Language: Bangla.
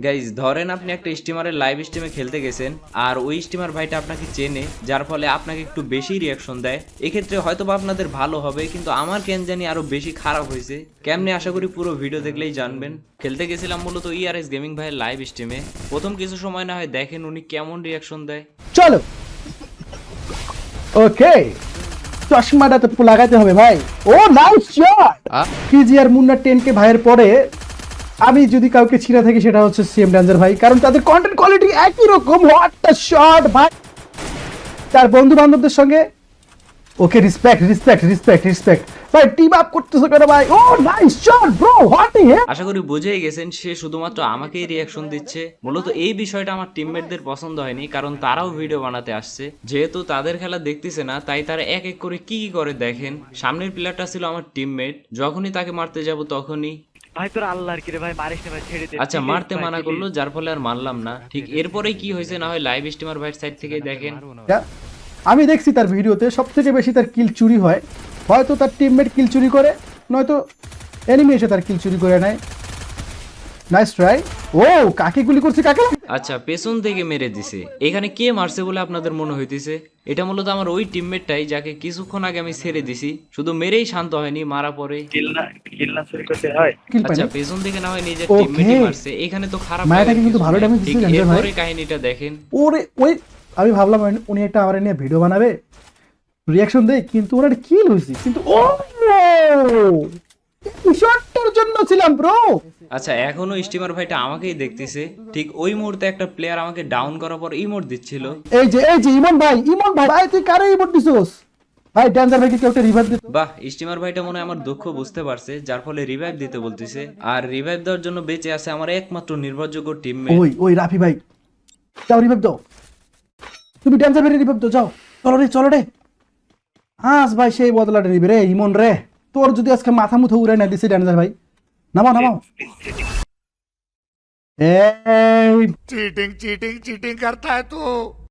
গাইজ ধরেন আপনি একটা স্টিমারের লাইভ স্ট্রিমে খেলতে গেছেন আর ওই স্টিমার ভাইটা আপনাকে চেনে, যার ফলে আপনাকে একটু বেশি রিয়াকশন দেয়। এক্ষেত্রে হয়তো বা আপনাদের ভালো হবে, কিন্তু আমার কেন জানি আরো বেশি খারাপ হয়েছে। কেমনে আশা করি পুরো ভিডিও দেখলেই জানবেন। খেলতে গেছিলাম মূলত ইআরএস গেমিং ভাইয়ের লাইভ স্ট্রিমে। প্রথম কিছু সময় না হয় দেখেন উনি কেমন রিয়াকশন দেয়। চলো ওকে, চশমাটা তো লাগাতে হবে ভাই। Oh nice shot. PGR Munna 10K ভাইয়ের পরে আমি যদি কাউকে ছিঁড়া থাকি সেটা হচ্ছে সিএম ড্যান্সার ভাই, কারণ তাদের কন্টেন্ট কোয়ালিটি একই রকম। হোয়াট আ শট ভাই। তার বন্ধু বান্ধবদের সঙ্গে ওকে রিসপেক্ট রিসপেক্ট রিসপেক্ট রিসপেক্ট ভাই। টিম আপ করতেছো কেন ভাই? Oh nice shot bro, what হে। আশা করি বুঝেই গেছেন সে শুধুমাত্র আমাকেই রিয়াকশন দিচ্ছে। মূলত এই বিষয়টা আমার টিমমেটদের পছন্দ হয়নি, কারণ তারাও ভিডিও বানাতে আসছে। যেহেতু তাদের খেলা দেখতেছে না, তাই তারা এক এক করে কি কি করে দেখেন। সামনের প্লেয়ারটা ছিল আমার টিমমেট, যখনই তাকে মারতে যাব তখনই ভাই তোর আল্লাহর কি রে ভাই, মারিস না ভাই, ছেড়ে দে। আচ্ছা Please মারতে ভাই, মানা please। করলো, যার ফলে আর মারলাম না। ঠিক এরপরেই কি হয়েছে না হয় লাইভ স্ট্রিমার ভাইয়ের সাইড থেকে দেখেন। আমি দেখছি তার ভিডিওতে সব থেকে বেশি তার কিল চুরি হয়। হয়তো তার টিমমেট কিল চুরি করে, নয়তো এনিমি এসে তার কিল চুরি করে নেয়। Nice try. ও কাকে গুলি করছে কাকে? আচ্ছা পেছন থেকে মেরে দিছে। এখানে কে মারছে বলে আপনাদের মনে হইতেছে? এটা মূলত আমার ওই টিমমেটটাই, যাকে কিছুক্ষণ আগে আমি ছেড়ে দিছি। শুধু মেরেই শান্ত হয়নি, মারা পরে। কিল না চুরি করতে হয়। কিল আচ্ছা পাইনি। পেছন থেকে না হয় নিজের Okay. টিমমেটই মারছে, এখানে তো খারাপ মায়াটাকে লাগার কিন্তু কিছু ভালো নাই। damage ঠিক দিছে জানতে ভাই। এরপরে কাহিনীটা দেখেন। ওরে ওই আমি ভাবলাম উনি একটা আমার নিয়ে ভিডিও বানাবে, রিয়াকশন দেয়, কিন্তু ওনার কিল হয়েছে। কিন্তু ও শটটার জন্য ছিলাম ব্রো। আচ্ছা এখনো স্টিমার ভাইটা আমাকেই দেখতেছে। ঠিক ওই মুহূর্তে একটা প্লেয়ার আমাকে ডাউন করার পর ইমোট দিচ্ছিল। এই যে ইমন ভাই, ইমন ভাই ভাই তুই কারে ইমোট দিছস? ভাই ড্যান্সার ভাইকে কেউ একটা রিভাইভ দিত। বাহ, স্টিমার ভাইটা মনে হয় আমার দুঃখ বুঝতে পারছে, যার ফলে রিভাইভ দিতে বলতেছে। আর রিভাইভ দেওয়ার জন্য বেঁচে আছে আমার একমাত্র নির্ভরযোগ্য টিমমেট। ওই ওই রাফি ভাই, যাও রিভাইভ দাও। তুমি ড্যান্সার ভাইকে রিভাইভ দাও, যাও। চলো রে। হাস ভাই সেই বদলাটা নিবে রে ইমন রে। তোর যদি আজকে মাথা মুথা উড়াই না দিছে ড্যান্সার ভাই। নামাও। এই चीटिंग चीटिंग चीटिंग करता है तू।